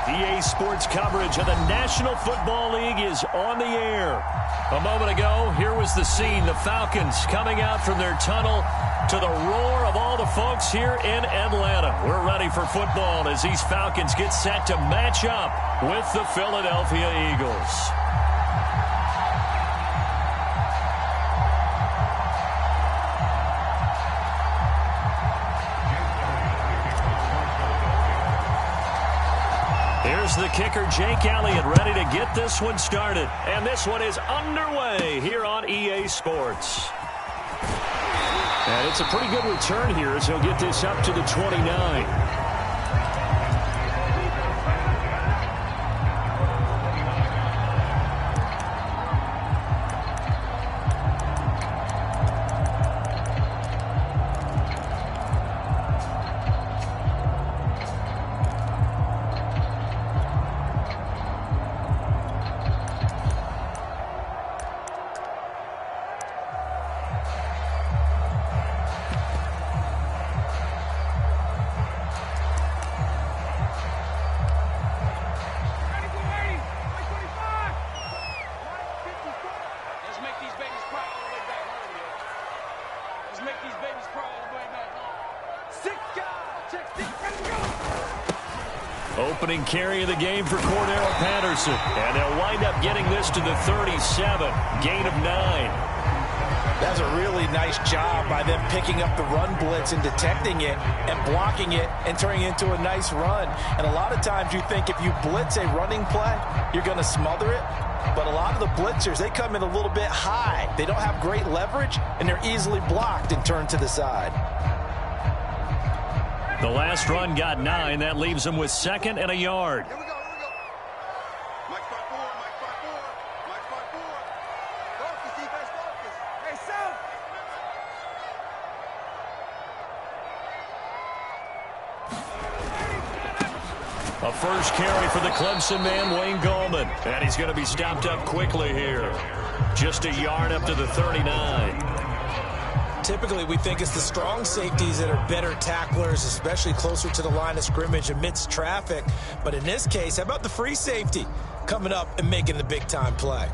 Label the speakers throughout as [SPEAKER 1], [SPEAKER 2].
[SPEAKER 1] EA Sports coverage of the National Football League is on the air. A moment ago, here was the scene. The Falcons coming out from their tunnel to the roar of all the folks here in Atlanta. We're ready for football as these Falcons get set to match up with the Philadelphia Eagles. Here's the kicker, Jake Elliott, ready to get this one started. And this one is underway here on EA Sports. And it's a pretty good return here as he'll get this up to the 29. Opening carry of the game for Cordero Patterson. And they'll wind up getting this to the 37. Gain of 9.
[SPEAKER 2] That's a really nice job by them picking up the run blitz and detecting it and blocking it and turning it into a nice run. And a lot of times you think if you blitz a running play, you're going to smother it. But a lot of the blitzers, they come in a little bit high. They don't have great leverage, and they're easily blocked and turned to the side.
[SPEAKER 1] The last run got 9. That leaves them with 2nd and a yard.
[SPEAKER 3] Here we go. Mike 5-4. Mike 5-4. Focus, defense, focus. Hey, South.
[SPEAKER 1] A first carry for the Clemson man, Wayne Gallman. And he's going to be stopped up quickly here. Just a yard up to the 39.
[SPEAKER 4] Typically, we think it's the strong safeties that are better tacklers, especially closer to the line of scrimmage amidst traffic. But in this case, how about the free safety coming up and making the big-time play?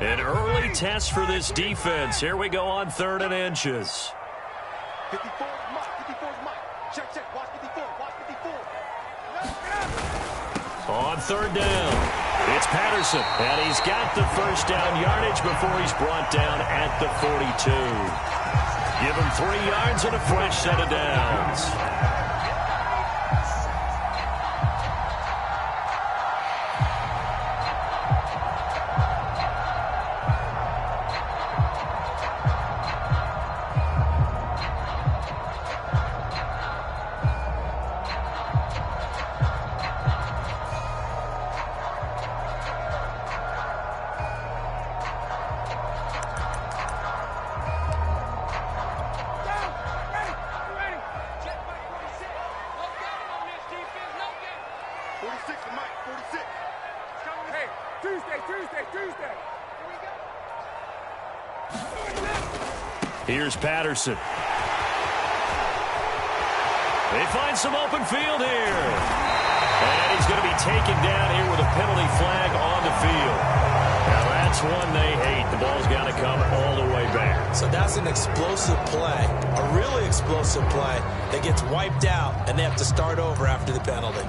[SPEAKER 1] An early test for this defense. Here we go on 3rd and inches.
[SPEAKER 3] 54 is Mike. Check. Watch 54.
[SPEAKER 1] On 3rd down, it's Patterson, and he's got the first down yardage before he's brought down at the 42. Give him 3 yards and a fresh set of downs. Here's Patterson. They find some open field here. And he's going to be taken down here with a penalty flag on the field. Now that's one they hate. The ball's got to come all the way back.
[SPEAKER 4] So that's an explosive play, a really explosive play that gets wiped out, and they have to start over after the penalty.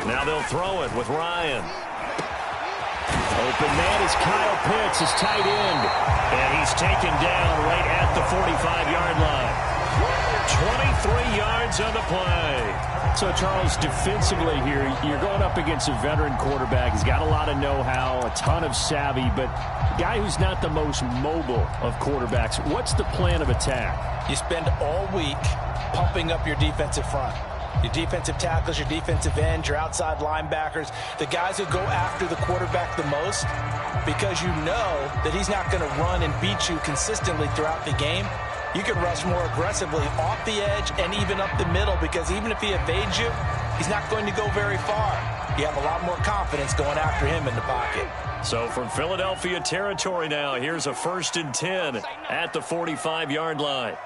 [SPEAKER 1] Now they'll throw it with Ryan. Open man is Kyle Pitts, his tight end. And he's taken down right at the 45-yard line. 23 yards on the play.
[SPEAKER 5] So, Charles, defensively here, you're going up against a veteran quarterback. He's got a lot of know-how, a ton of savvy, but a guy who's not the most mobile of quarterbacks. What's the plan of attack?
[SPEAKER 2] You spend all week pumping up your defensive front.
[SPEAKER 4] Your defensive tackles, your defensive ends, your outside linebackers, the guys who go after the quarterback the most, because you know that he's not going to run and beat you consistently throughout the game. You can rush more aggressively off the edge and even up the middle, because even if he evades you, he's not going to go very far. You have a lot more confidence going after him in the pocket.
[SPEAKER 1] So from Philadelphia territory now, here's a 1st and 10 at the 45-yard line.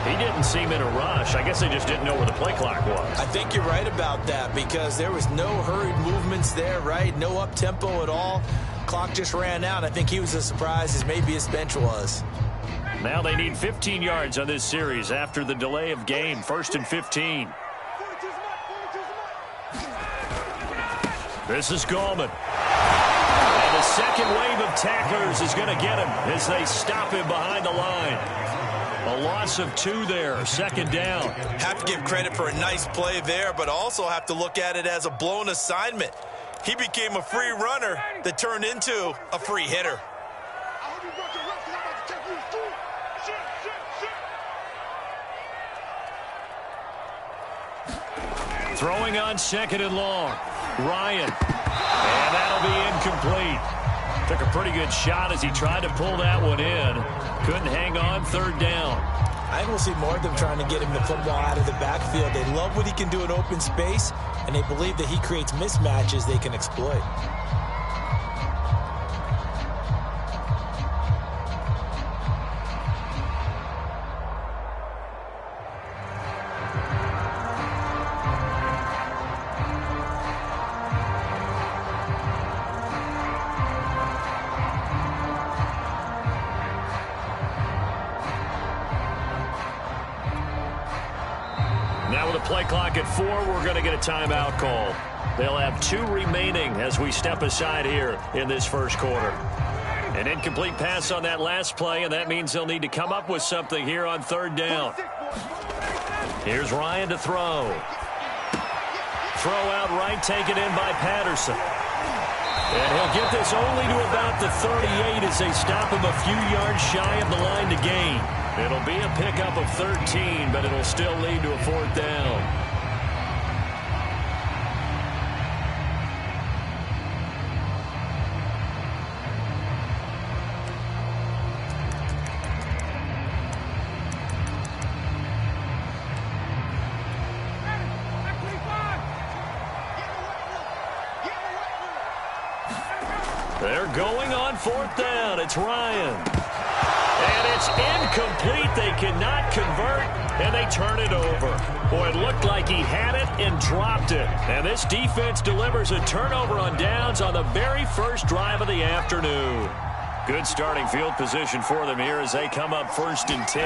[SPEAKER 1] He didn't seem in a rush. I guess they just didn't know where the play clock was.
[SPEAKER 4] I think you're right about that, because there was no hurried movements there, right? No up-tempo at all. Clock just ran out. I think he was as surprised as maybe his bench was.
[SPEAKER 1] Now they need 15 yards on this series after the delay of game. 1st and 15. This is Gallman. And the second wave of tacklers is going to get him as they stop him behind the line. A loss of 2 there, 2nd down.
[SPEAKER 4] Have to give credit for a nice play there, but also have to look at it as a blown assignment. He became a free runner that turned into a free hitter.
[SPEAKER 1] Throwing on 2nd and long. Ryan. And that'll be incomplete. Took a pretty good shot as he tried to pull that one in. Couldn't hang on. 3rd down.
[SPEAKER 4] I think we'll see more of them trying to get him the football out of the backfield. They love what he can do in open space, and they believe that he creates mismatches they can exploit.
[SPEAKER 1] Play clock at 4. We're going to get a timeout call. They'll have 2 remaining as we step aside here in this 1st quarter. An incomplete pass on that last play, and that means they'll need to come up with something here on 3rd down. Here's Ryan to throw. Throw out right, taken in by Patterson. And he'll get this only to about the 38 as they stop him a few yards shy of the line to gain. It'll be a pickup of 13, but it'll still lead to a 4th down. They're going on 4th down. It's Ryan. And it's incomplete. They cannot convert, and they turn it over. Boy, it looked like he had it and dropped it. And this defense delivers a turnover on downs on the very first drive of the afternoon. Good starting field position for them here as they come up 1st and 10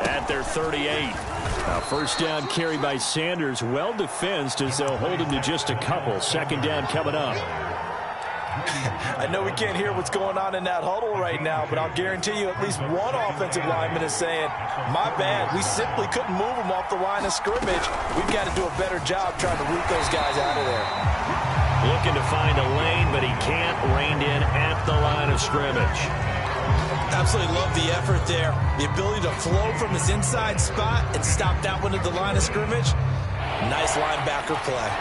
[SPEAKER 1] at their 38.
[SPEAKER 5] Now 1st down carry by Sanders. Well defensed as they'll hold him to just a couple. 2nd down coming up.
[SPEAKER 4] I know we can't hear what's going on in that huddle right now, but I'll guarantee you at least one offensive lineman is saying, my bad, we simply couldn't move them off the line of scrimmage. We've got to do a better job trying to root those guys out of there.
[SPEAKER 1] Looking to find a lane, but he can't. Reined in at the line of scrimmage.
[SPEAKER 4] Absolutely love the effort there. The ability to flow from his inside spot and stop that one at the line of scrimmage. Nice linebacker play.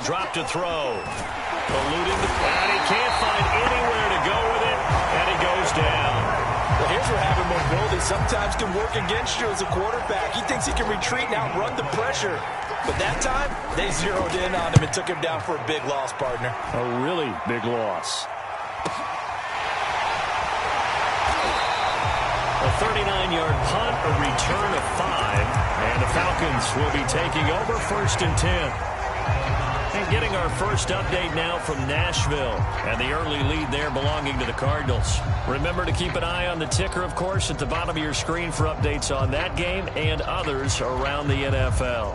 [SPEAKER 1] Drop to throw. Eluding the and he can't find anywhere to go with it, and he goes down.
[SPEAKER 4] Well, here's where having mobility sometimes can work against you as a quarterback. He thinks he can retreat and outrun the pressure. But that time, they zeroed in on him and took him down for a big loss, partner.
[SPEAKER 5] A really big loss.
[SPEAKER 1] A 39-yard punt, a return of 5, and the Falcons will be taking over 1st and 10. And getting our first update now from Nashville, and the early lead there belonging to the Cardinals. Remember to keep an eye on the ticker, of course, at the bottom of your screen for updates on that game and others around the NFL.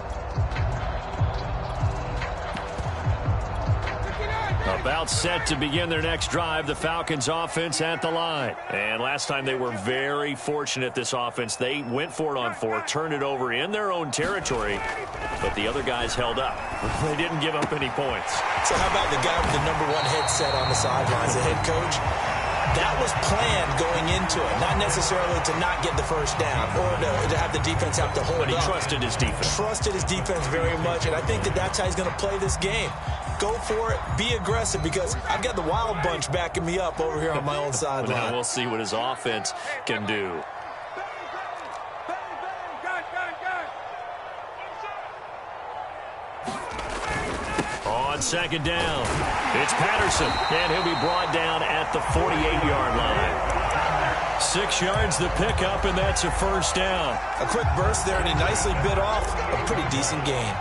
[SPEAKER 1] About set to begin their next drive, the Falcons offense at the line. And last time they were very fortunate, this offense. They went for it on 4, turned it over in their own territory, but the other guys held up. They didn't give up any points.
[SPEAKER 4] So how about the guy with the #1 headset on the sidelines, the head coach? That was planned going into it, not necessarily to not get the first down or to have the defense have to hold up.
[SPEAKER 1] But he trusted his defense.
[SPEAKER 4] Trusted his defense very much, and I think that's how he's going to play this game. Go for it, be aggressive, because I've got the wild bunch backing me up over here on my own sideline.
[SPEAKER 1] Now we'll see what his offense can do. On second down, it's Patterson, and he'll be brought down at the 48-yard line. 6 yards the pickup, and that's a first down.
[SPEAKER 4] A quick burst there, and he nicely bit off a pretty decent gain.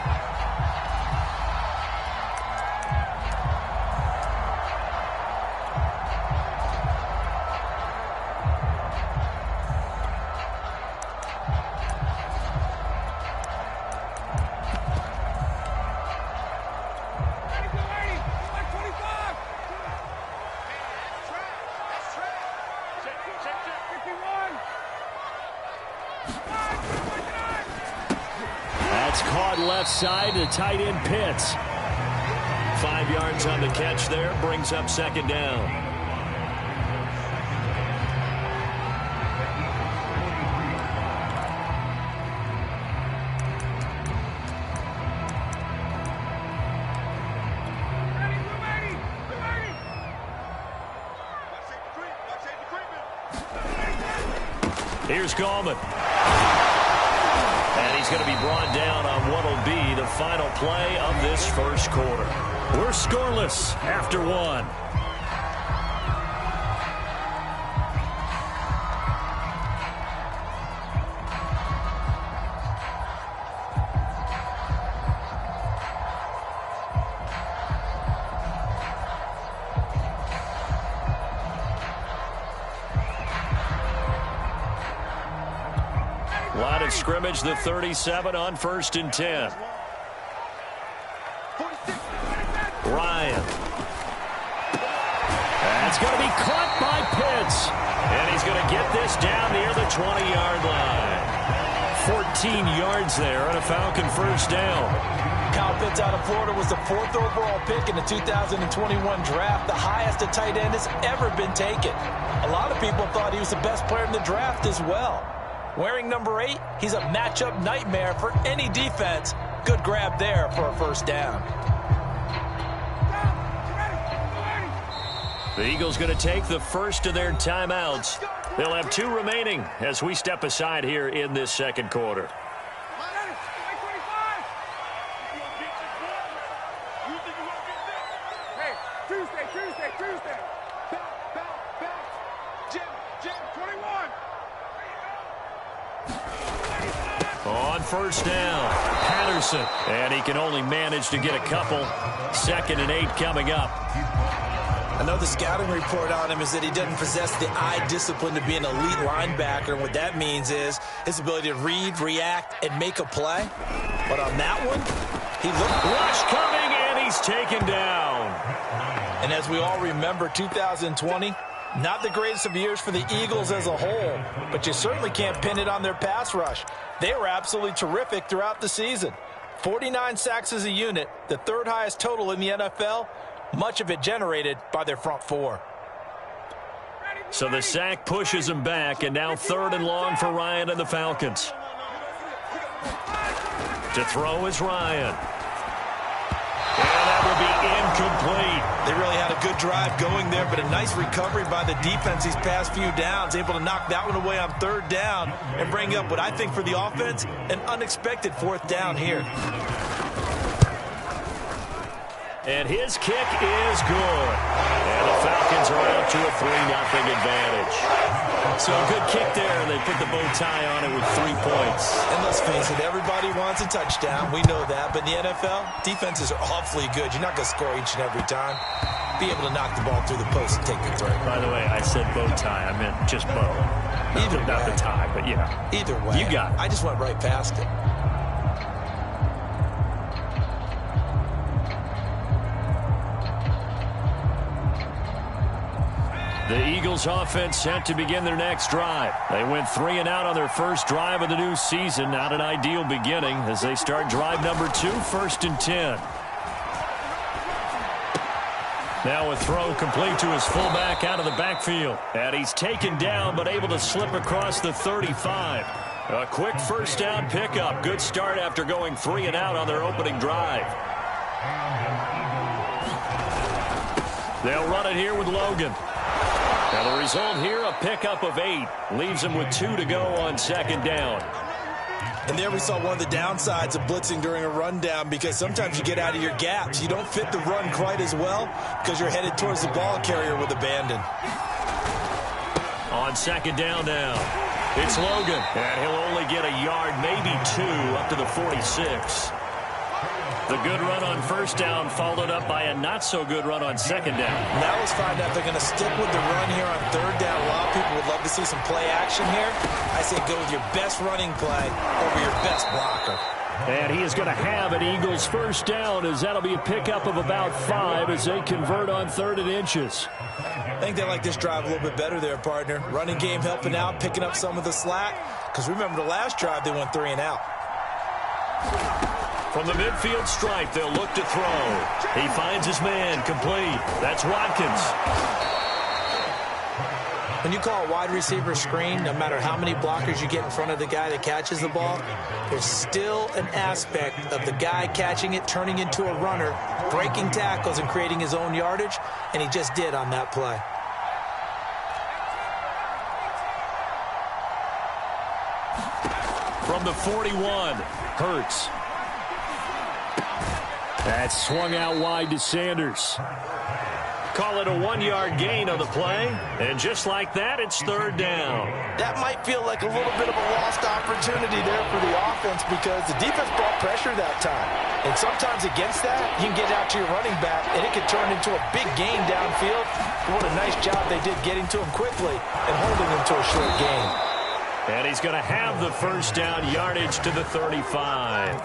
[SPEAKER 1] Left side to tight end Pitts. 5 yards on the catch there, brings up second down. Here's Gallman. And he's going to be brought down on what will be the final play of this first quarter. We're scoreless after 1. Line of scrimmage, the 37 on 1st and 10. Ryan. That's going to be caught by Pitts. And he's going to get this down near the 20-yard line. 14 yards there on a Falcon first down.
[SPEAKER 4] Kyle Pitts out of Florida was the 4th overall pick in the 2021 draft, the highest a tight end has ever been taken. A lot of people thought he was the best player in the draft as well. Wearing number 8, he's a matchup nightmare for any defense. Good grab there for a first down.
[SPEAKER 1] The Eagles going to take the first of their timeouts. They'll have 2 remaining as we step aside here in this second quarter. On first down, Patterson. And he can only manage to get a couple. 2nd and 8 coming up.
[SPEAKER 4] I know the scouting report on him is that he doesn't possess the eye discipline to be an elite linebacker. And what that means is his ability to read, react, and make a play. But on that one, he looked...
[SPEAKER 1] Rush coming, and he's taken down.
[SPEAKER 4] And as we all remember, 2020, not the greatest of years for the Eagles as a whole. But you certainly can't pin it on their pass rush. They were absolutely terrific throughout the season. 49 sacks as a unit, the 3rd highest total in the NFL. Much of it generated by their front 4.
[SPEAKER 1] So the sack pushes him back, and now 3rd and long for Ryan and the Falcons. To throw is Ryan. And that will be incomplete.
[SPEAKER 4] They really had a good drive going there, but a nice recovery by the defense these past few downs, able to knock that one away on 3rd down and bring up what I think for the offense, an unexpected 4th down here.
[SPEAKER 1] And his kick is good. And the Falcons are out to a 3-0 advantage. So a good kick there, and they put the bow tie on it with 3 points.
[SPEAKER 4] And let's face it, everybody wants a touchdown. We know that. But in the NFL, defenses are awfully good. You're not going to score each and every time. Be able to knock the ball through the post and take the throw.
[SPEAKER 1] By the way, I said bow tie. I meant just bow. Not the tie, but yeah.
[SPEAKER 4] Either way.
[SPEAKER 1] You got it.
[SPEAKER 4] I just went right past it.
[SPEAKER 1] The Eagles offense set to begin their next drive. They went 3 and out on their first drive of the new season. Not an ideal beginning as they start drive number 2, 1st and 10. Now a throw complete to his fullback out of the backfield. And he's taken down but able to slip across the 35. A quick first down pickup. Good start after going 3 and out on their opening drive. They'll run it here with Logan. Now the result here, a pickup of 8. Leaves him with 2 to go on 2nd down.
[SPEAKER 4] And there we saw one of the downsides of blitzing during a rundown, because sometimes you get out of your gaps. You don't fit the run quite as well because you're headed towards the ball carrier with abandon.
[SPEAKER 1] On 2nd down now, it's Logan. And he'll only get a yard, maybe 2, up to the 46. The good run on 1st down followed up by a not-so-good run on 2nd down.
[SPEAKER 4] Now let's find out if they're going to stick with the run here on 3rd down. A lot of people would love to see some play action here. I say go with your best running play over your best blocker.
[SPEAKER 5] And he is going to have an Eagles 1st down, as that'll be a pickup of about 5 as they convert on 3rd and inches.
[SPEAKER 4] I think they like this drive a little bit better there, partner. Running game helping out, picking up some of the slack. Because remember the last drive, they went 3 and out.
[SPEAKER 1] From the midfield stripe, they'll look to throw. He finds his man, complete. That's Watkins.
[SPEAKER 4] When you call a wide receiver screen, no matter how many blockers you get in front of the guy that catches the ball, there's still an aspect of the guy catching it, turning into a runner, breaking tackles and creating his own yardage, and he just did on that play.
[SPEAKER 1] From the 41, Hurts.
[SPEAKER 5] That's swung out wide to Sanders.
[SPEAKER 1] Call it a 1-yard gain on the play. And just like that, it's 3rd down.
[SPEAKER 2] That might feel like a little bit of a lost opportunity there for the offense, because the defense brought pressure that time. And sometimes against that, you can get out to your running back, and it can turn into a big gain downfield. What a nice job they did getting to him quickly and holding him to a short gain.
[SPEAKER 1] And he's going to have the 1st down, yardage to the 35.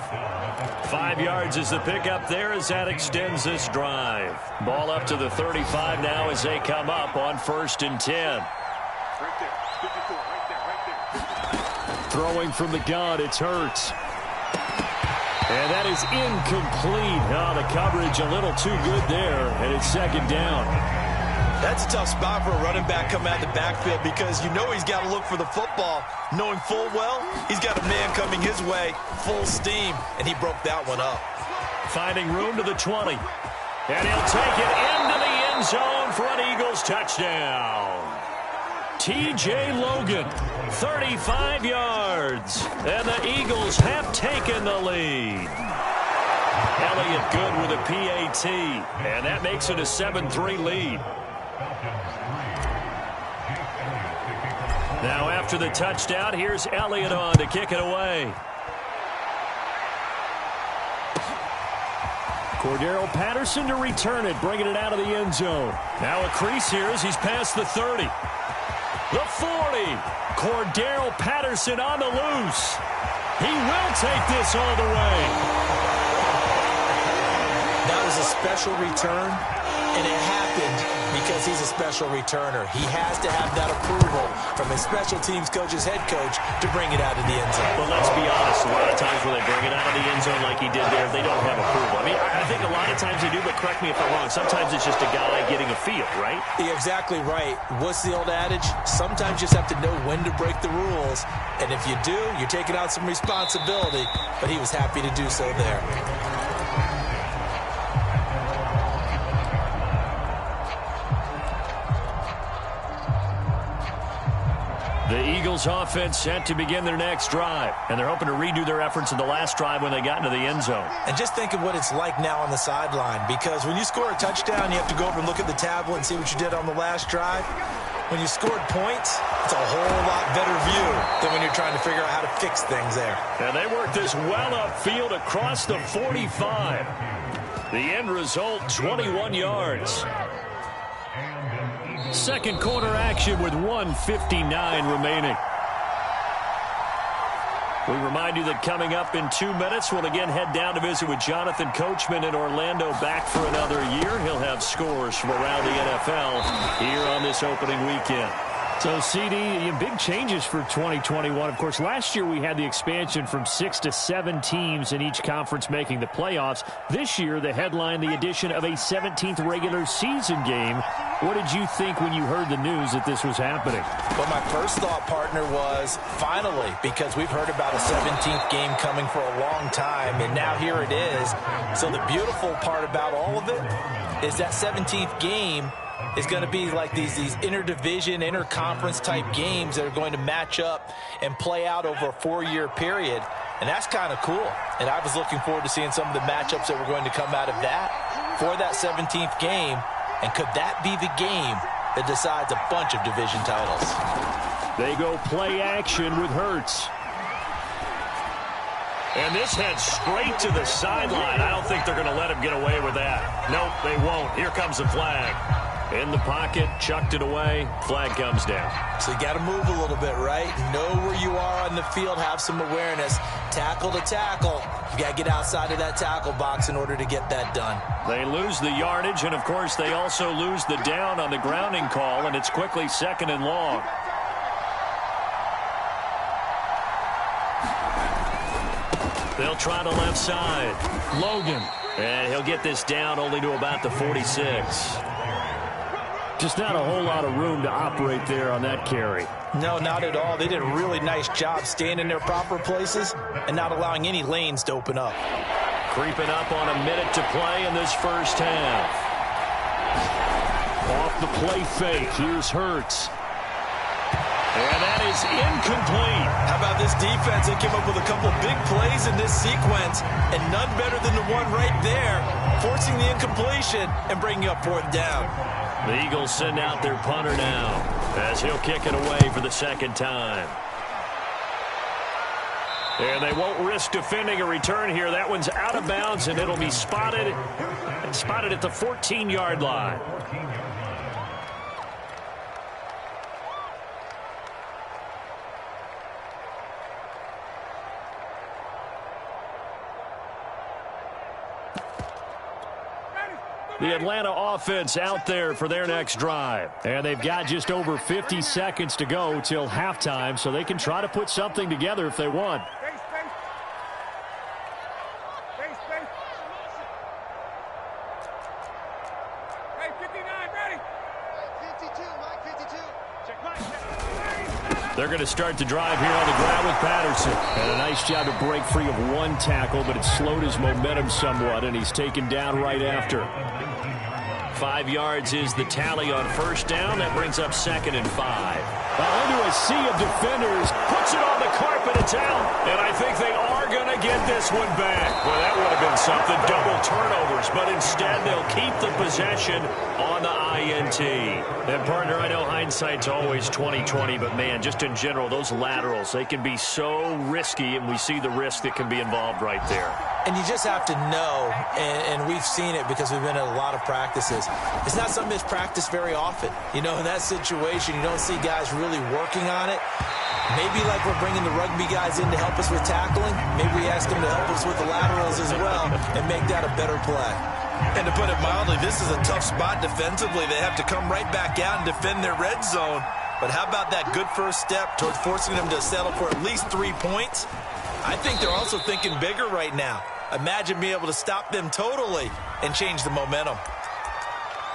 [SPEAKER 1] 5 yards is the pickup there as that extends this drive. Ball up to the 35 now as they come up on 1st and 10.
[SPEAKER 3] Right there. 54, right there.
[SPEAKER 5] Throwing from the gun, it's Hurts. And that is incomplete. Oh, the coverage a little too good there, and it's 2nd down.
[SPEAKER 4] That's a tough spot for a running back coming out of the backfield, because you know he's got to look for the football, knowing full well he's got a man coming his way, full steam, and he broke that one up.
[SPEAKER 1] Finding room to the 20. And he'll take it into the end zone for an Eagles touchdown. T.J. Logan, 35 yards. And the Eagles have taken the lead. Elliott good with a PAT. And that makes it a 7-3 lead. Now after the touchdown, here's Elliott on to kick it away.
[SPEAKER 5] Cordero Patterson to return it, bringing it out of the end zone.
[SPEAKER 1] Now a crease here as he's past the 30. The 40. Cordero Patterson on the loose. He will take this all the way.
[SPEAKER 4] That was a special return, and it happened because he's a special returner. He has to have that approval from his special teams coach's head coach to bring it out of the end zone.
[SPEAKER 1] But let's be honest, a lot of times when they bring it out of the end zone like he did there, they don't have approval. I mean, I think a lot of times they do, but correct me if I'm wrong. Sometimes it's just a guy getting a feel, right?
[SPEAKER 4] You're exactly right. What's the old adage? Sometimes you just have to know when to break the rules. And if you do, you're taking out some responsibility. But he was happy to do so there.
[SPEAKER 1] The Eagles offense set to begin their next drive. And they're hoping to redo their efforts in the last drive when they got into the end zone.
[SPEAKER 4] And just think of what it's like now on the sideline, because when you score a touchdown, you have to go over and look at the tablet and see what you did on the last drive. When you scored points, it's a whole lot better view than when you're trying to figure out how to fix things there.
[SPEAKER 1] And they work this well upfield across the 45. The end result, 21 yards. Second quarter action with 1:59 remaining. We remind you that coming up in 2 minutes, we'll again head down to visit with Jonathan Coachman in Orlando, back for another year. He'll have scores from around the NFL here on this opening weekend. So, CD, big changes for 2021. Of course, last year we had the expansion from 6 to 7 teams in each conference making the playoffs. This year, the headline, the addition of a 17th regular season game. What did you think when you heard the news that this was happening?
[SPEAKER 2] Well, my first thought, partner, was finally, because we've heard about a 17th game coming for a long time, and now here it is. So the beautiful part about all of it is that 17th game is going to be like these interdivision, interconference type games that are going to match up and play out over a 4-year period. And that's kind of cool. And I was looking forward to seeing some of the matchups that were going to come out of that for that 17th game. And could that be the game that decides a bunch of division titles?
[SPEAKER 5] They go play action with Hurts.
[SPEAKER 1] And this heads straight to the sideline. I don't think they're going to let him get away with that. Nope, they won't. Here comes the flag. In the pocket, chucked it away, flag comes down.
[SPEAKER 2] So you got to move a little bit, right? Know where you are on the field, have some awareness. Tackle to tackle. You got to get outside of that tackle box in order to get that done.
[SPEAKER 1] They lose the yardage, and of course they also lose the down on the grounding call, and it's quickly 2nd and long. They'll try the left side. Logan. And he'll get this down only to about the 46.
[SPEAKER 5] Just not a whole lot of room to operate there on that carry.
[SPEAKER 2] No, not at all. They did a really nice job staying in their proper places and not allowing any lanes to open up.
[SPEAKER 1] Creeping up on a minute to play in this first half.
[SPEAKER 5] Off the play fake. Here's Hurts.
[SPEAKER 1] And that is incomplete.
[SPEAKER 2] How about this defense? They came up with a couple big plays in this sequence, and none better than the one right there, forcing the incompletion and bringing up 4th down.
[SPEAKER 1] The Eagles send out their punter now as he'll kick it away for the 2nd time. And they won't risk defending a return here. That one's out of bounds, and it'll be spotted at the 14-yard line. The Atlanta offense out there for their next drive. And they've got just over 50 seconds to go till halftime, so they can try to put something together if they want.
[SPEAKER 3] Hey, 59, ready? 52, Mike, 52. Check Mike.
[SPEAKER 1] They're going to start the drive here on the ground with Patterson. And a nice job to break free of one tackle, but it slowed his momentum somewhat, and he's taken down right after. 5 yards is the tally on first down. That brings up 2nd and 5.
[SPEAKER 5] Into a sea of defenders.
[SPEAKER 1] Puts it on the carpet. It's out. And I think they are going to get this one back. Well, that would have been something. Double turnovers. But instead, they'll keep the possession on the INT. And, partner, I know hindsight's always 20/20, but, man, just in general, those laterals, they can be so risky, and we see the risk that can be involved right there.
[SPEAKER 2] And you just have to know, and we've seen it because we've been at a lot of practices. It's not something that's practiced very often. You know, in that situation, you don't see guys really working on it. Maybe like we're bringing the rugby guys in to help us with tackling, maybe we ask them to help us with the laterals as well and make that a better play.
[SPEAKER 4] And to put it mildly, this is a tough spot defensively. They have to come right back out and defend their red zone. But how about that good first step towards forcing them to settle for at least 3 points? I think they're also thinking bigger right now. Imagine being able to stop them totally and change the momentum.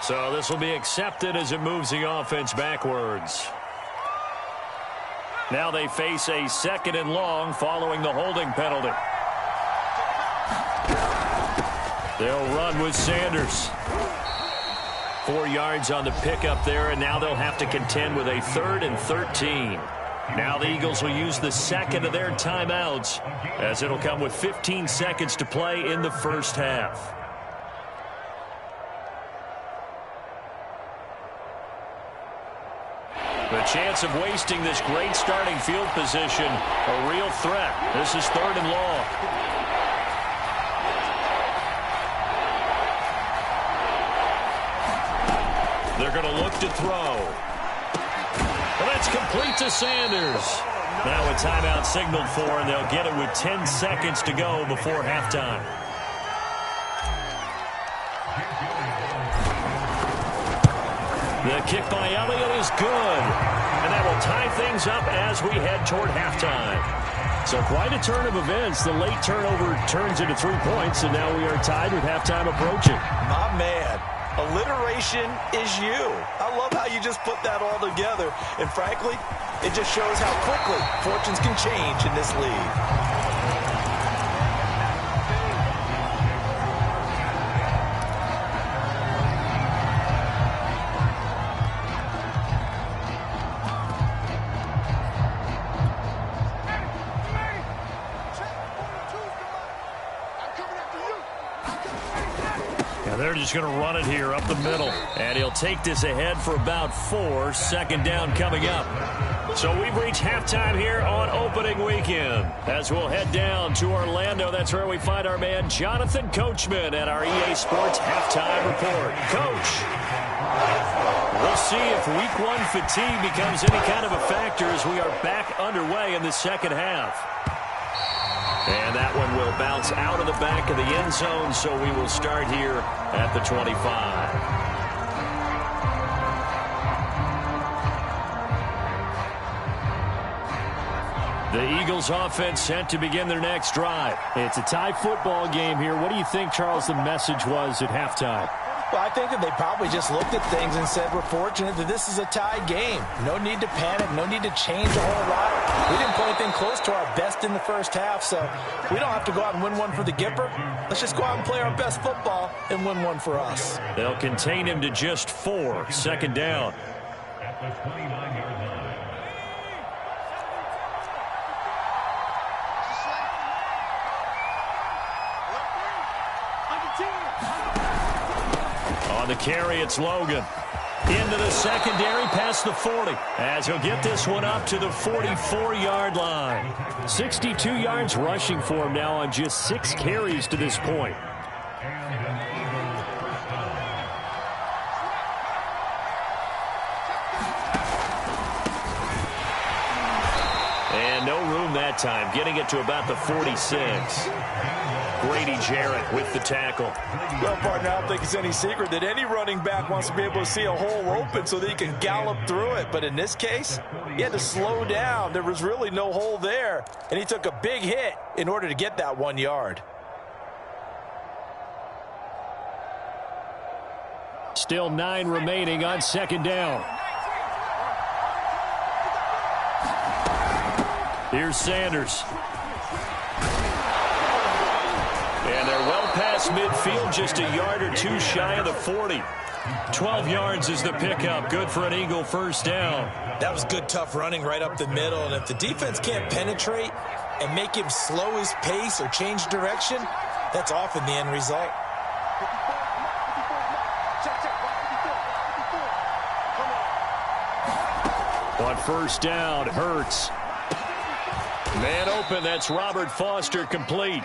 [SPEAKER 1] So this will be accepted as it moves the offense backwards. Now they face a 2nd and long following the holding penalty. They'll run with Sanders. 4 yards on the pickup there, and now they'll have to contend with a 3rd and 13. Now the Eagles will use the 2nd of their timeouts as it'll come with 15 seconds to play in the first half. The chance of wasting this great starting field position, a real threat. This is 3rd and long. They're going to look to throw. Well, that's complete to Sanders. Now a timeout signaled for, and they'll get it with 10 seconds to go before halftime. The kick by Elliott is good. And that will tie things up as we head toward halftime. So quite a turn of events. The late turnover turns into 3 points, and now we are tied with halftime approaching.
[SPEAKER 2] My man, alliteration is you. I love how you just put that all together. And frankly, it just shows how quickly fortunes can change in this league.
[SPEAKER 1] They're just going to run it here up the middle. And he'll take this ahead for about 4. Second down coming up. So we've reached halftime here on opening weekend. As we'll head down to Orlando, that's where we find our man Jonathan Coachman at our EA Sports Halftime Report. Coach, we'll see if Week 1 fatigue becomes any kind of a factor as we are back underway in the second half. And that one will bounce out of the back of the end zone, so we will start here at the 25. The Eagles offense set to begin their next drive.
[SPEAKER 5] It's a tie football game here. What do you think, Charles, the message was at halftime?
[SPEAKER 2] Well, I think that they probably just looked at things and said, we're fortunate that this is a tie game. No need to panic. No need to change a whole lot. We didn't play anything close to our best in the first half, so we don't have to go out and win one for the Gipper. Let's just go out and play our best football and win one for us.
[SPEAKER 1] They'll contain him to just 4. Second down.
[SPEAKER 3] At the 29-yard line.
[SPEAKER 1] On the carry, it's Logan. Into the secondary, past the 40. As he'll get this one up to the 44-yard line.
[SPEAKER 5] 62 yards rushing for him now on just 6 carries to this point.
[SPEAKER 1] And no room that time, getting it to about the 46. Grady Jarrett with the tackle.
[SPEAKER 2] Well, partner, I don't think it's any secret that any running back wants to be able to see a hole open so that he can gallop through it. But in this case, he had to slow down. There was really no hole there, and he took a big hit in order to get that 1 yard.
[SPEAKER 5] Still 9 remaining on second down.
[SPEAKER 1] Here's Sanders. And they're well past midfield, just a yard or 2 shy of the 40. 12 yards is the pickup. Good for an Eagle first down.
[SPEAKER 4] That was good, tough running right up the middle. And if the defense can't penetrate and make him slow his pace or change direction, that's often the end result.
[SPEAKER 1] On first down, Hurts. Man open, that's Robert Foster, complete.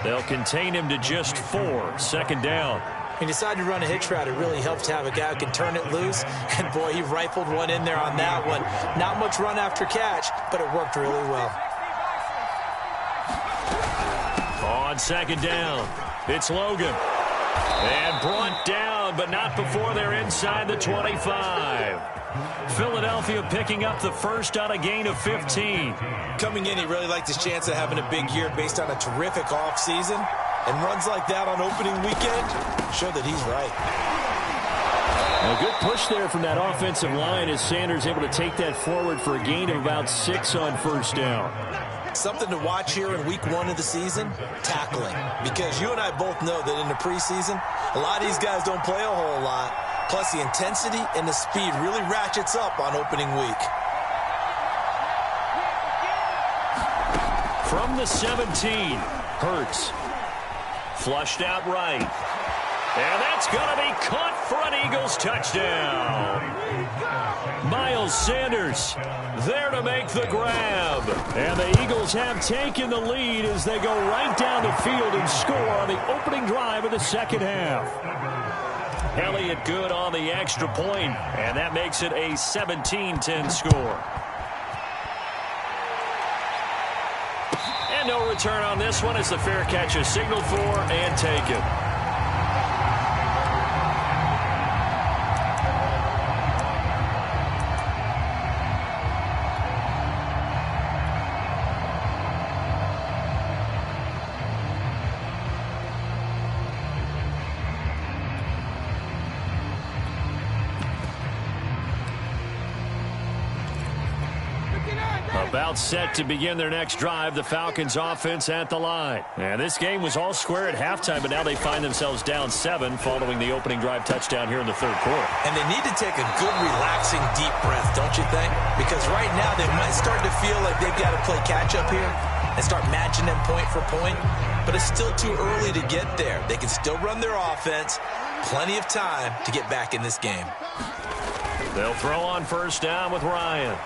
[SPEAKER 1] They'll contain him to just 4. Second down.
[SPEAKER 4] He decided to run a hitch route. It really helps to have a guy who can turn it loose. And, boy, he rifled one in there on that one. Not much run after catch, but it worked really well.
[SPEAKER 1] On second down, it's Logan. And brought down, but not before they're inside the 25. Philadelphia picking up the first on a gain of 15.
[SPEAKER 4] Coming in, he really liked his chance of having a big year based on a terrific offseason. And runs like that on opening weekend show that he's right.
[SPEAKER 5] A good push there from that offensive line as Sanders able to take that forward for a gain of about 6 on first down.
[SPEAKER 4] Something to watch here in week 1 of the season, tackling. Because you and I both know that in the preseason, a lot of these guys don't play a whole lot. Plus the intensity and the speed really ratchets up on opening week.
[SPEAKER 1] From the 17, Hurts. Flushed out right. And that's going to be caught for an Eagles touchdown. Miles Sanders there to make the grab. And the Eagles have taken the lead as they go right down the field and score on the opening drive of the second half. Elliott good on the extra point, and that makes it a 17-10 score. no return on this one as the fair catch is signaled for and taken. About set to begin their next drive, the Falcons offense at the line. And this game was all square at halftime, but now they find themselves down 7 following the opening drive touchdown here in the third quarter.
[SPEAKER 4] And they need to take a good, relaxing, deep breath, don't you think? Because right now they might start to feel like they've got to play catch-up here and start matching them point for point. But it's still too early to get there. They can still run their offense. Plenty of time to get back in this game.
[SPEAKER 1] They'll throw on first down with Ryan.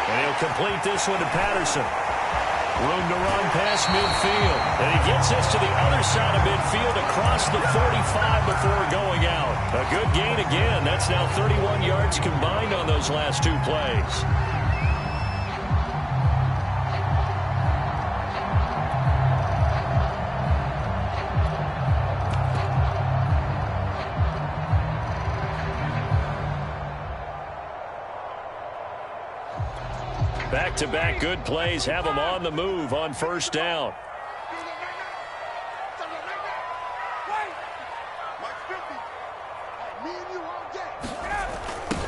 [SPEAKER 1] And he'll complete this one to Patterson. Room to run past midfield. And he gets this to the other side of midfield across the 45 before going out. A good gain again. That's now 31 yards combined on those last 2 plays. Back-to-back good plays have them on the move on first down.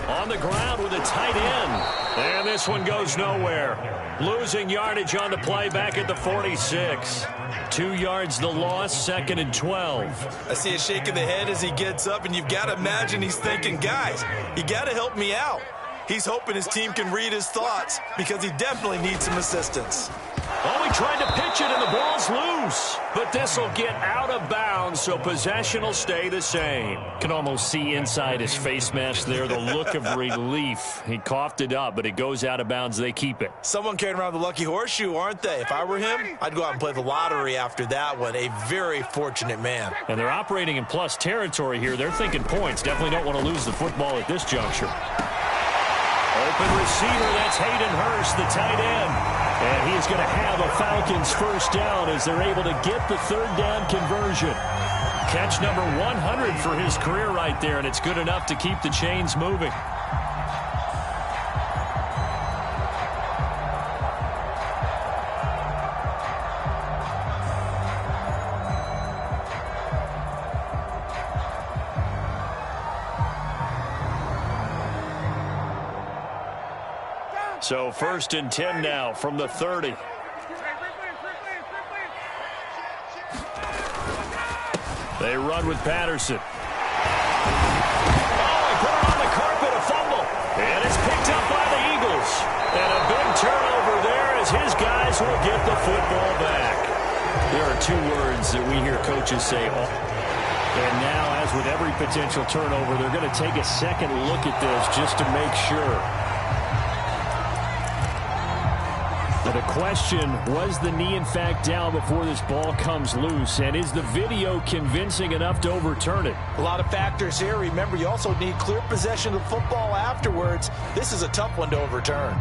[SPEAKER 1] On the ground with a tight end. And this one goes nowhere. Losing yardage on the play back at the 46. 2 yards the loss, 2nd and 12.
[SPEAKER 4] I see a shake of the head as he gets up, and you've got to imagine he's thinking, guys, you got to help me out. He's hoping his team can read his thoughts because he definitely needs some assistance.
[SPEAKER 1] Oh, he tried to pitch it, and the ball's loose. But this will get out of bounds, so possession will stay the same.
[SPEAKER 5] Can almost see inside his face mask there the look of relief. He coughed it up, but it goes out of bounds. They keep it.
[SPEAKER 4] Someone carrying around the lucky horseshoe, aren't they? If I were him, I'd go out and play the lottery after that one. A very fortunate man.
[SPEAKER 5] And they're operating in plus territory here. They're thinking points. Definitely don't want to lose the football at this juncture.
[SPEAKER 1] Open receiver, that's Hayden Hurst, the tight end.
[SPEAKER 5] And he's going to have a Falcons first down as they're able to get the third down conversion.
[SPEAKER 1] Catch number 100 for his career right there, and it's good enough to keep the chains moving. So 1st and 10 now from the 30. They run with Patterson. Oh, he put it on the carpet, a fumble. And it's picked up by the Eagles. And a big turnover there as his guys will get the football back.
[SPEAKER 5] There are 2 words that we hear coaches say. And now, as with every potential turnover, they're going to take a second look at this just to make sure. The question, was the knee in fact down before this ball comes loose? And is the video convincing enough to overturn it?
[SPEAKER 4] A lot of factors here. Remember, you also need clear possession of the football afterwards. This is a tough one to overturn.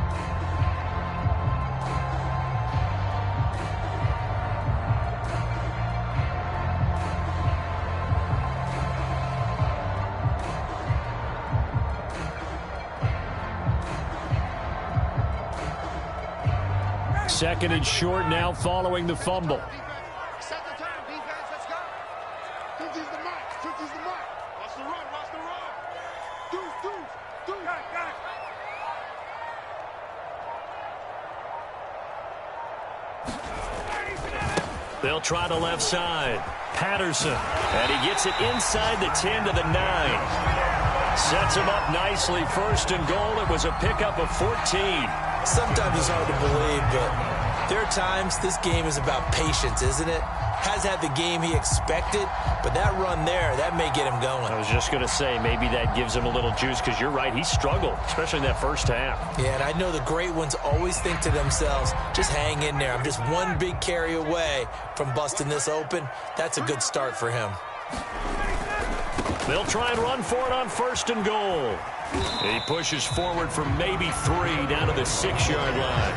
[SPEAKER 5] Second and short now following the fumble.
[SPEAKER 3] Set the time, defense. Let's go. Tucci's the mark. Tucci's the mark. Watch the run. Watch the run. Deuce. Got
[SPEAKER 1] it. They'll try the left side. Patterson. And he gets it inside the 10 to the 9. Sets him up nicely. 1st and goal. It was a pickup of 14.
[SPEAKER 4] Sometimes it's hard to believe, but there are times this game is about patience, isn't it? Has had the game he expected, but that run there, that may get him going.
[SPEAKER 5] I was just going to say, maybe that gives him a little juice, because you're right, he struggled, especially in that first half.
[SPEAKER 4] Yeah, and I know the great ones always think to themselves, just hang in there. I'm just one big carry away from busting this open. That's a good start for him.
[SPEAKER 1] They'll try and run for it on 1st and goal. He pushes forward for maybe 3 down to the 6-yard line.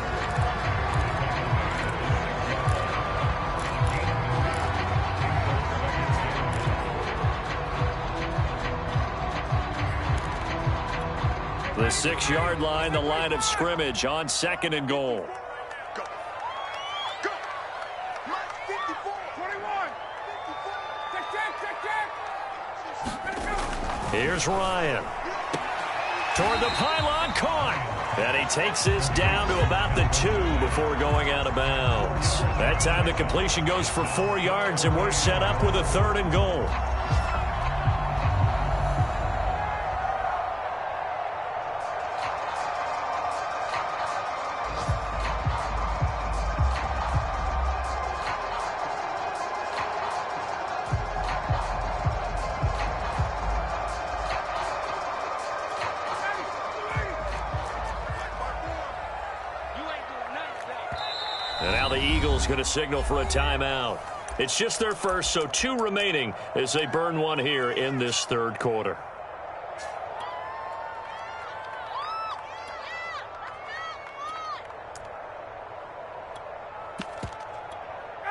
[SPEAKER 1] The 6-yard line, the line of scrimmage on 2nd and goal.
[SPEAKER 3] Go. Go. 54, 21, 54. Check.
[SPEAKER 1] Here's Ryan. Toward the pylon, caught. And he takes this down to about the 2 before going out of bounds. That time the completion goes for 4 yards, and we're set up with a 3rd and goal. And now the Eagles going to signal for a timeout. It's just their first, so 2 remaining as they burn one here in this 3rd quarter.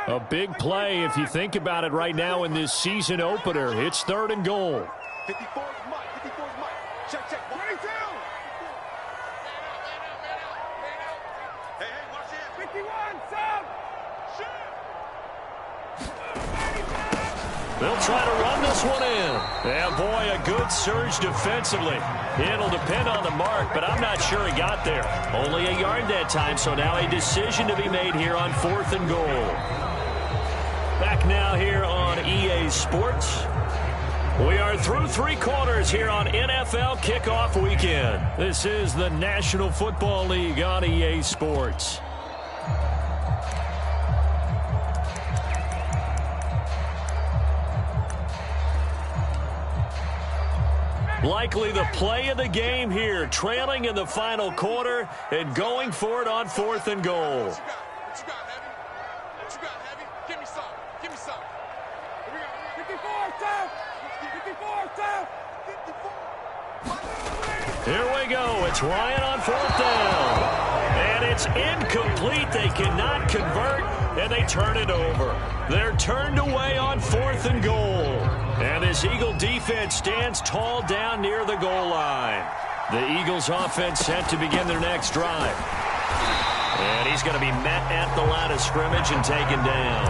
[SPEAKER 5] A big play if you think about it right now in this season opener. It's 3rd and goal.
[SPEAKER 3] 54 is Mike. 54 is Mike. Check. 22. Hey, watch it. 51, sub.
[SPEAKER 1] They'll try to run this one in. And boy, a good surge defensively. It'll depend on the mark, but I'm not sure he got there. Only a yard that time, so now a decision to be made here on 4th and goal. Back now here on EA Sports. We are through 3 quarters here on NFL Kickoff Weekend. This is the National Football League on EA Sports. Likely the play of the game here, trailing in the final quarter and going for it on 4th and goal.
[SPEAKER 3] What you got, Heavy? What you got, Heavy? Give me some. Give me some. Here we go. 54, sub. 54, sub. 54.
[SPEAKER 1] Here we go. It's Ryan on 4th down. And it's incomplete. They cannot convert, and they turn it over. They're turned away on 4th and goal. And this Eagle defense stands tall down near the goal line. The Eagles offense set to begin their next drive. And he's going to be met at the line of scrimmage and taken down.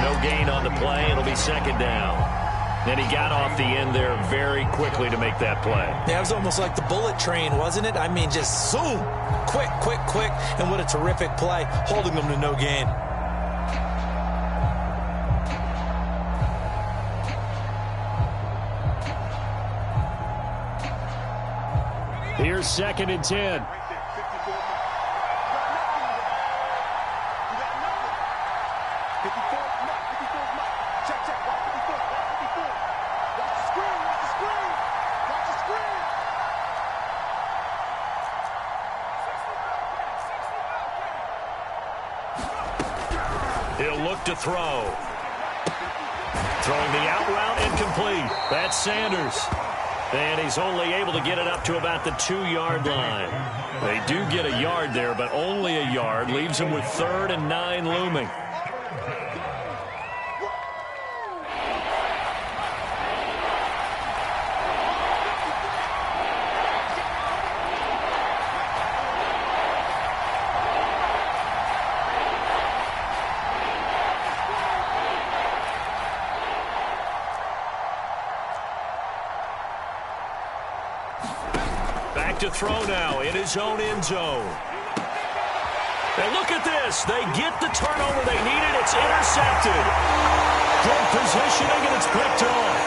[SPEAKER 1] No gain on the play. It'll be 2nd down. And he got off the end there very quickly to make that play.
[SPEAKER 4] Yeah, it was almost like the bullet train, wasn't it? I mean, just zoom. Quick. And what a terrific play, holding them to no gain.
[SPEAKER 5] Here's 2nd and 10.
[SPEAKER 1] He'll look to throw. Throwing the out route incomplete. That's Sanders. And he's only able to get it up to about the 2-yard line. They do get a yard there, but only a yard. Leaves him with 3rd and 9 looming. To throw now in his own end zone. And look at this. They get the turnover they needed. It's intercepted. Good positioning, and it's picked off.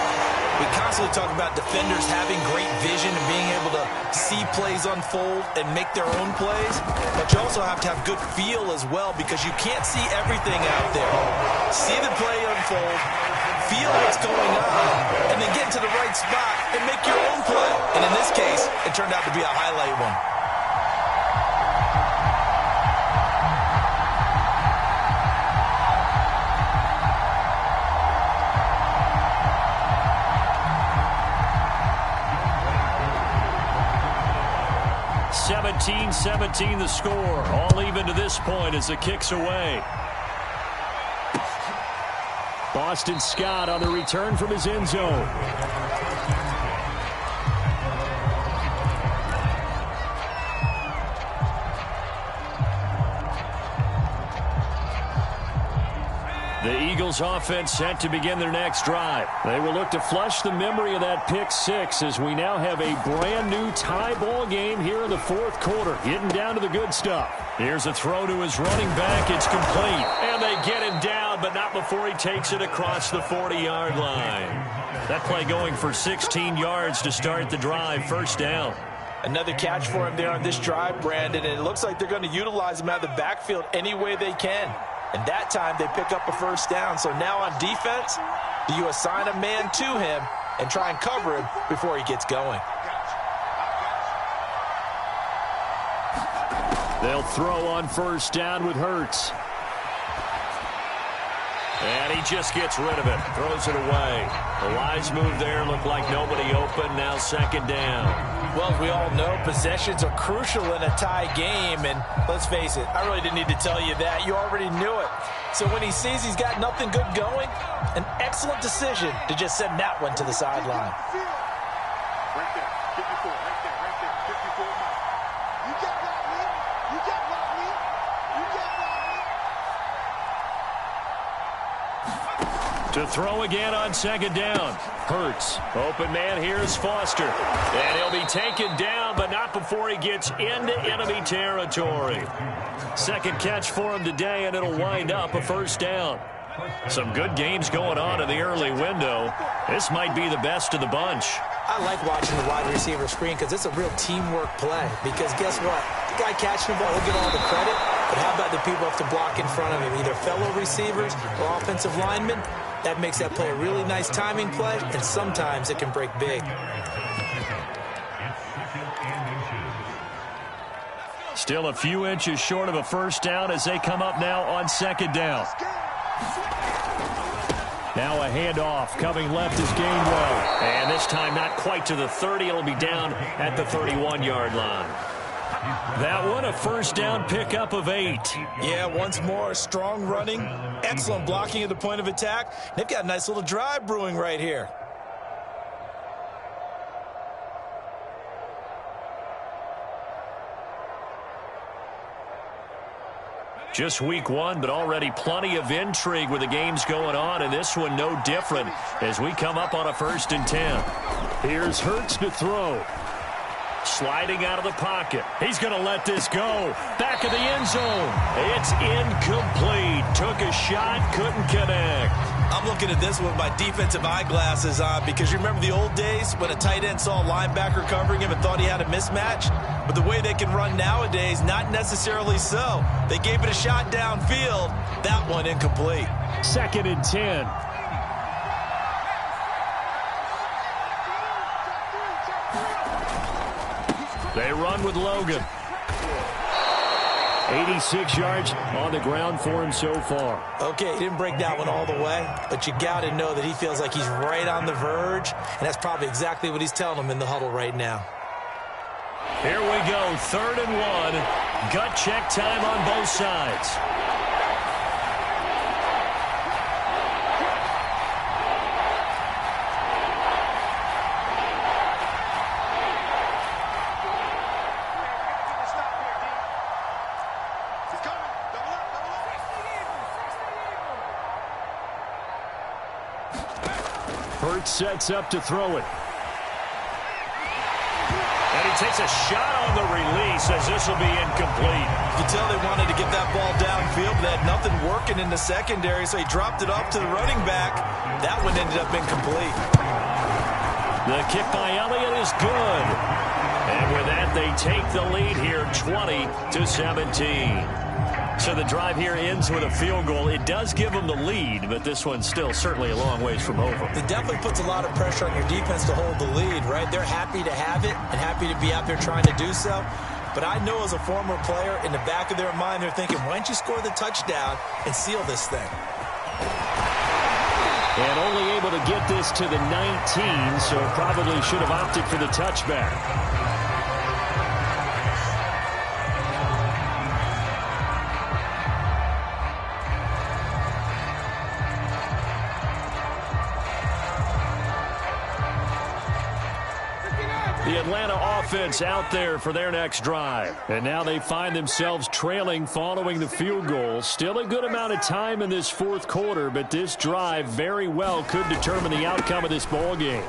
[SPEAKER 4] We constantly talk about defenders having great vision and being able to see plays unfold and make their own plays. But you also have to have good feel as well, because you can't see everything out there. See the play unfold, feel what's going on, and then get into the right spot and make your own play. And in this case, it turned out to be a highlight one.
[SPEAKER 1] (17-17) the score. All even to this point as the kick's away.
[SPEAKER 5] Boston Scott on the return from his end zone.
[SPEAKER 1] Eagles offense set to begin their next drive. They will look to flush the memory of that pick six as we now have a brand new tie ball game here in the fourth quarter. Getting down to the good stuff. Here's a throw to his running back. It's complete. And they get him down, but not before he takes it across the 40-yard line. That play going for 16 yards to start the drive. First down.
[SPEAKER 2] Another catch for him there on this drive, Brandon, and it looks like they're going to utilize him out of the backfield any way they can. And that time they pick up a first down. So now on defense, do you assign a man to him and try and cover him before he gets going?
[SPEAKER 1] They'll throw on first down with Hurts. And he just gets rid of it. Throws it away. A wise move there. Looked like nobody open. Now second down.
[SPEAKER 2] Well, as we all know, possessions are crucial in a tie game. And let's face it, I really didn't need to tell you that. You already knew it. So when he sees he's got nothing good going, an excellent decision to just send that one to the sideline.
[SPEAKER 3] Right there, 54, right there, 54 miles. You got block me. You got block me. You got block me.
[SPEAKER 1] To throw again on second down. Hurts. Open man here is Foster. And he'll be taken down, but not before he gets into enemy territory. Second catch for him today, and it'll wind up a first down. Some good games going on in the early window. This might be the best of the bunch.
[SPEAKER 4] I like watching the wide receiver screen because it's a real teamwork play. Because guess what? The guy catching the ball, he'll get all the credit. But how about the people who have to block in front of him, either fellow receivers or offensive linemen? That makes that play a really nice timing play, and sometimes it can break big.
[SPEAKER 1] Still a few inches short of a first down as they come up now on second down. Now a handoff coming left is Gainwell. And this time not quite to the 30. It'll be down at the 31-yard line. That one a first down pickup of 8.
[SPEAKER 4] Yeah, once more, strong running, excellent blocking at the point of attack. They've got a nice little drive brewing right here.
[SPEAKER 1] Just week one, but already plenty of intrigue with the games going on, and this one no different as we come up on a 1st and 10. Here's Hurts to throw. Sliding out of the pocket. He's going to let this go. Back of the end zone. It's incomplete. Took a shot, couldn't connect.
[SPEAKER 4] I'm looking at this with my defensive eyeglasses on because you remember the old days when a tight end saw a linebacker covering him and thought he had a mismatch? But the way they can run nowadays, not necessarily so. They gave it a shot downfield. That one incomplete.
[SPEAKER 1] 2nd and 10. They run with Logan. 86 yards on the ground for him so far.
[SPEAKER 4] Okay, he didn't break that one all the way, but you got to know that he feels like he's right on the verge, and that's probably exactly what he's telling him in the huddle right now.
[SPEAKER 1] Here we go, 3rd and 1. Gut check time on both sides. Hurts sets up to throw it. And he takes a shot on the release as this will be incomplete.
[SPEAKER 4] You can tell they wanted to get that ball downfield, but they had nothing working in the secondary, so he dropped it off to the running back. That one ended up incomplete.
[SPEAKER 1] The kick by Elliott is good. And with that, they take the lead here, 20-17. So the drive here ends with a field goal. It does give them the lead, but this one's still certainly a long ways from over.
[SPEAKER 4] It definitely puts a lot of pressure on your defense to hold the lead, right? They're happy to have it and happy to be out there trying to do so. But I know as a former player, in the back of their mind, they're thinking, why don't you score the touchdown and seal this thing?
[SPEAKER 1] And only able to get this to the 19, so probably should have opted for the touchback. The Atlanta offense out there for their next drive. And now they find themselves trailing following the field goal. Still a good amount of time in this fourth quarter, but this drive very well could determine the outcome of this ball game.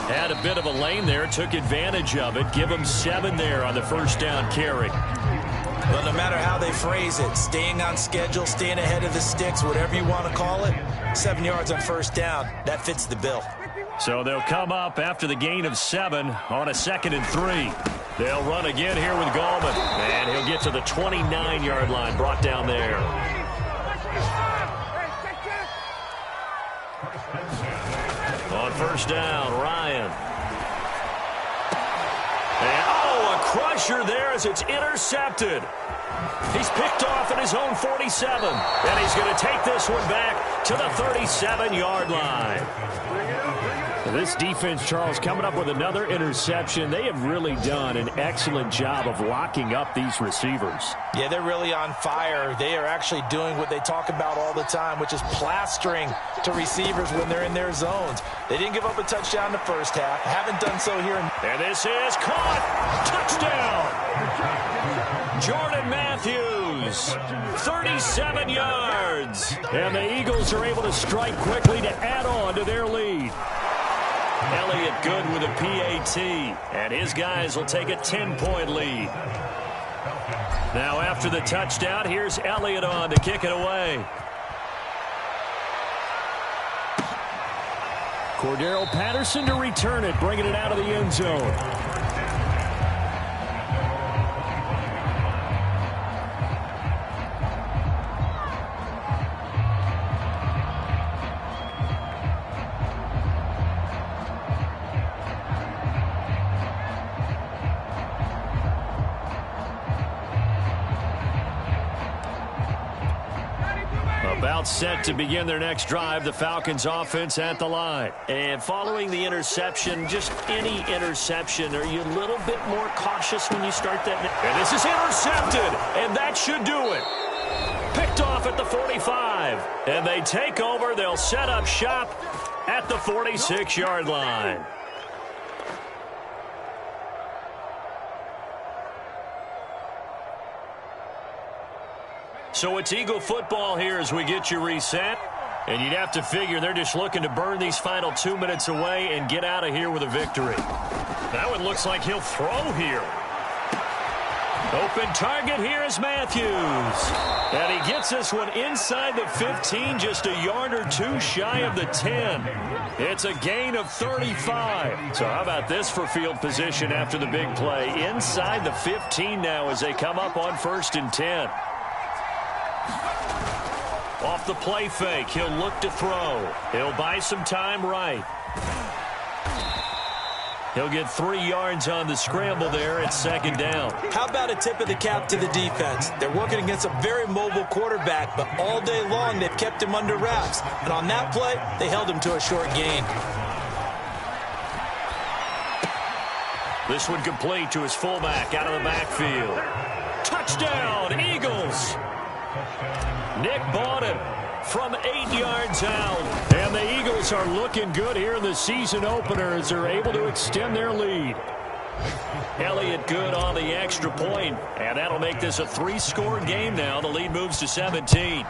[SPEAKER 1] Had a bit of a lane there, took advantage of it. Give them 7 there on the first down carry.
[SPEAKER 4] But no matter how they phrase it, staying on schedule, staying ahead of the sticks, whatever you want to call it, 7 yards on first down, that fits the bill.
[SPEAKER 1] So they'll come up after the gain of 7 on a 2nd and 3. They'll run again here with Gallman. And he'll get to the 29-yard line, brought down there. On first down, Ryan. And, a crusher there as it's intercepted. He's picked off at his own 47. And he's going to take this one back to the 37-yard line. This defense, Charles, coming up with another interception. They have really done an excellent job of locking up these receivers.
[SPEAKER 4] Yeah, they're really on fire. They are actually doing what they talk about all the time, which is plastering to receivers when they're in their zones. They didn't give up a touchdown in the first half. Haven't done so here.
[SPEAKER 1] And this is caught. Touchdown. Jordan Matthews, 37 yards. And the Eagles are able to strike quickly to add on to their lead. Elliott good with a PAT, and his guys will take a 10-point lead. Now after the touchdown, here's Elliott on to kick it away. Cordero Patterson to return it, bringing it out of the end zone. About set to begin their next drive, the Falcons offense at the line. And following the interception, just any interception, are you a little bit more cautious when you start that? And this is intercepted, and that should do it. Picked off at the 45, and they take over. They'll set up shop at the 46-yard line. So it's Eagle football here as we get you reset. And you'd have to figure they're just looking to burn these final 2 minutes away and get out of here with a victory. That one looks like he'll throw here. Open target here is Matthews. And he gets this one inside the 15, just a yard or two shy of the 10. It's a gain of 35. So how about this for field position after the big play? Inside the 15 now as they come up on 1st and 10. Off the play fake, he'll look to throw. He'll buy some time right. He'll get 3 yards on the scramble there at 2nd down.
[SPEAKER 4] How about a tip of the cap to the defense? They're working against a very mobile quarterback, but all day long they've kept him under wraps. And on that play, they held him to a short gain.
[SPEAKER 1] This one complete to his fullback out of the backfield. Touchdown, Eagles! Nick Bawden from 8 yards out. And the Eagles are looking good here in the season opener as they're able to extend their lead. Elliott good on the extra point, and that'll make this a 3-score game now. The lead moves to 17.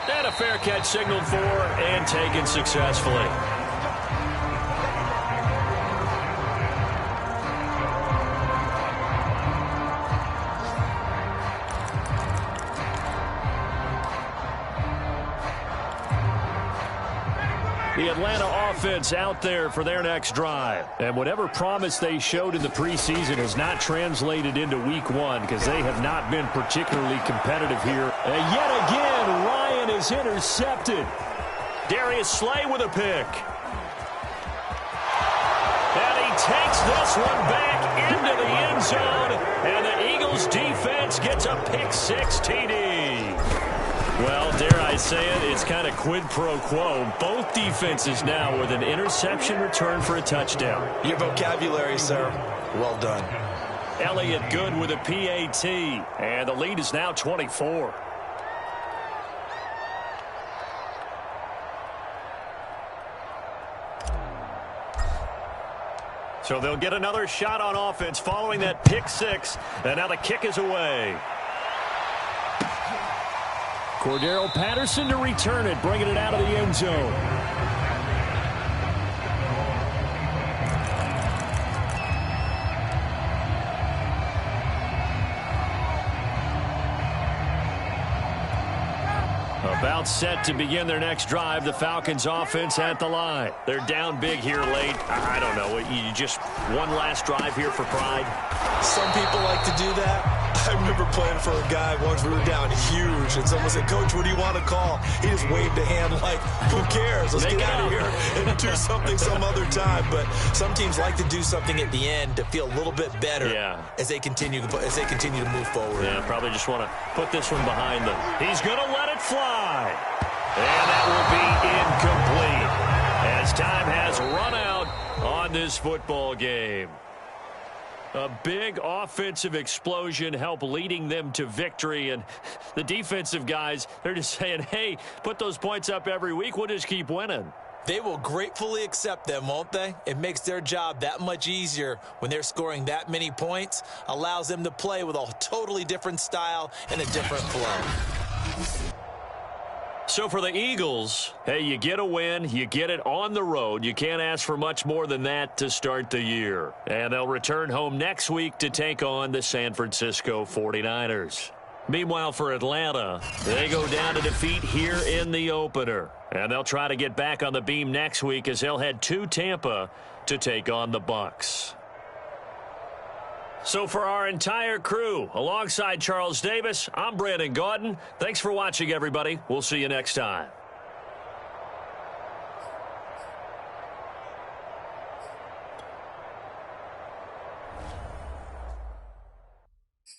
[SPEAKER 1] And a fair catch signaled for and taken successfully. The Atlanta offense out there for their next drive. And whatever promise they showed in the preseason has not translated into week 1 because they have not been particularly competitive here. And yet again, Ryan is intercepted. Darius Slay with a pick. And he takes this one back into the end zone. And the Eagles defense gets a pick-6 TD. Well, dare I say it, it's kind of quid pro quo. Both defenses now with an interception return for a touchdown.
[SPEAKER 4] Your vocabulary, sir. Well done.
[SPEAKER 1] Elliott good with a PAT, and the lead is now 24. So they'll get another shot on offense following that pick six. And now the kick is away. Cordero Patterson to return it, bringing it out of the end zone. About set to begin their next drive. The Falcons offense at the line. They're down big here late. I don't know. You just one last drive here for pride?
[SPEAKER 4] Some people like to do that. I remember playing for a guy once. We were down huge, and someone said, "Coach, what do you want to call?" He just waved a hand like, "Who cares? Let's get out of here and do something some other time." But some teams like to do something at the end to feel a little bit better as they continue to move forward.
[SPEAKER 1] Yeah, probably just want to put this one behind them. He's going to let it fly, and that will be incomplete as time has run out on this football game. A big offensive explosion helped leading them to victory. And the defensive guys, they're just saying, hey, put those points up every week. We'll just keep winning.
[SPEAKER 4] They will gratefully accept them, won't they? It makes their job that much easier when they're scoring that many points. Allows them to play with a totally different style and a different flow.
[SPEAKER 1] So for the Eagles, hey, you get a win, you get it on the road. You can't ask for much more than that to start the year. And they'll return home next week to take on the San Francisco 49ers. Meanwhile, for Atlanta, they go down to defeat here in the opener. And they'll try to get back on the beam next week as they'll head to Tampa to take on the Bucs. So for our entire crew, alongside Charles Davis, I'm Brandon Gaudin. Thanks for watching, everybody. We'll see you next time.